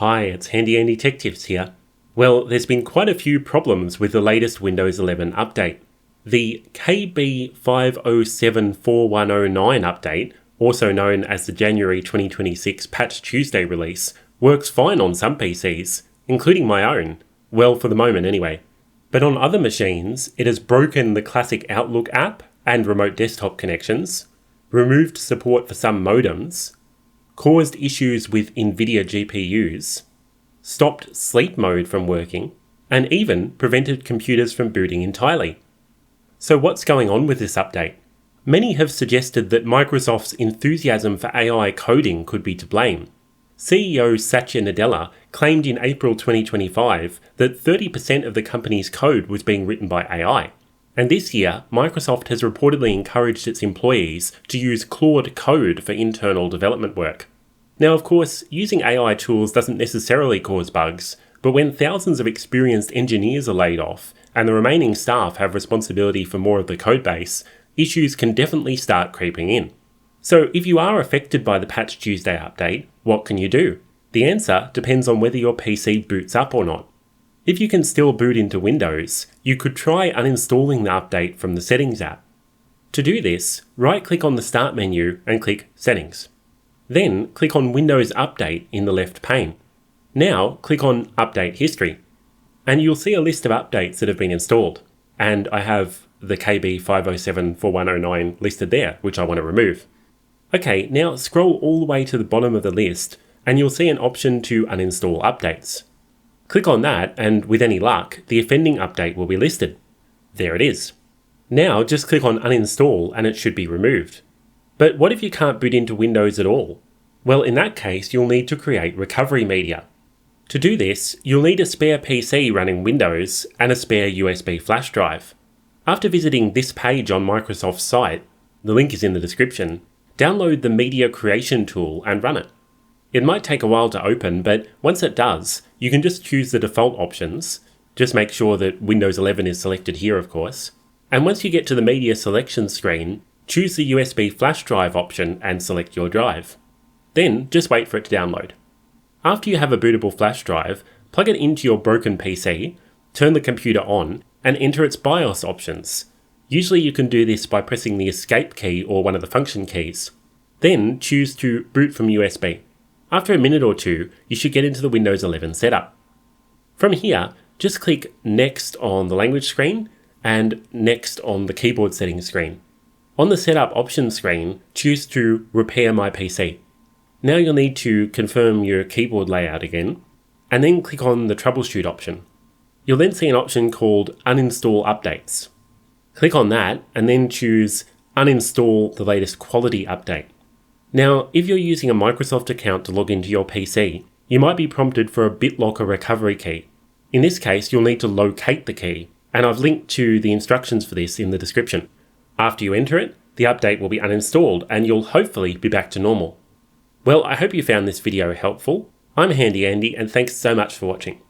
Hi, it's Handy Andy Tech Tips here. Well, there's been quite a few problems with the latest Windows 11 update. The KB50741009 update, also known as the January 2026 Patch Tuesday release, works fine on some PCs, including my own. Well, for the moment anyway. But on other machines, it has broken the classic Outlook app and remote desktop connections, removed support for some modems, caused issues with Nvidia GPUs, stopped sleep mode from working, and even prevented computers from booting entirely. So what's going on with this update? Many have suggested that Microsoft's enthusiasm for AI coding could be to blame. CEO Satya Nadella claimed in April 2025 that 30% of the company's code was being written by AI. And this year, Microsoft has reportedly encouraged its employees to use Claude Code for internal development work. Now, of course, using AI tools doesn't necessarily cause bugs, but when thousands of experienced engineers are laid off and the remaining staff have responsibility for more of the codebase, issues can definitely start creeping in. So if you are affected by the Patch Tuesday update, what can you do? The answer depends on whether your PC boots up or not. If you can still boot into Windows, you could try uninstalling the update from the Settings app. To do this, right-click on the Start menu and click Settings. Then click on Windows Update in the left pane. Now click on Update History. And you'll see a list of updates that have been installed. And I have the KB50741009 listed there, which I want to remove. Okay, now scroll all the way to the bottom of the list and you'll see an option to uninstall updates. Click on that and with any luck, the offending update will be listed. There it is. Now just click on Uninstall and it should be removed. But what if you can't boot into Windows at all? Well, in that case, you'll need to create recovery media. To do this, you'll need a spare PC running Windows and a spare USB flash drive. After visiting this page on Microsoft's site, the link is in the description, download the Media Creation tool and run it. It might take a while to open, but once it does, you can just choose the default options. Just make sure that Windows 11 is selected here, of course. And once you get to the media selection screen, choose the USB flash drive option and select your drive. Then just wait for it to download. After you have a bootable flash drive, plug it into your broken PC, turn the computer on, and enter its BIOS options. Usually you can do this by pressing the escape key or one of the function keys. Then choose to boot from USB. After a minute or two, you should get into the Windows 11 setup. From here, just click Next on the language screen and Next on the keyboard settings screen. On the Setup Options screen, choose to Repair My PC. Now you'll need to confirm your keyboard layout again, and then click on the Troubleshoot option. You'll then see an option called Uninstall Updates. Click on that, and then choose Uninstall the latest quality update. Now, if you're using a Microsoft account to log into your PC, you might be prompted for a BitLocker recovery key. In this case, you'll need to locate the key, and I've linked to the instructions for this in the description. After you enter it, the update will be uninstalled and you'll hopefully be back to normal. Well, I hope you found this video helpful. I'm Handy Andy and thanks so much for watching.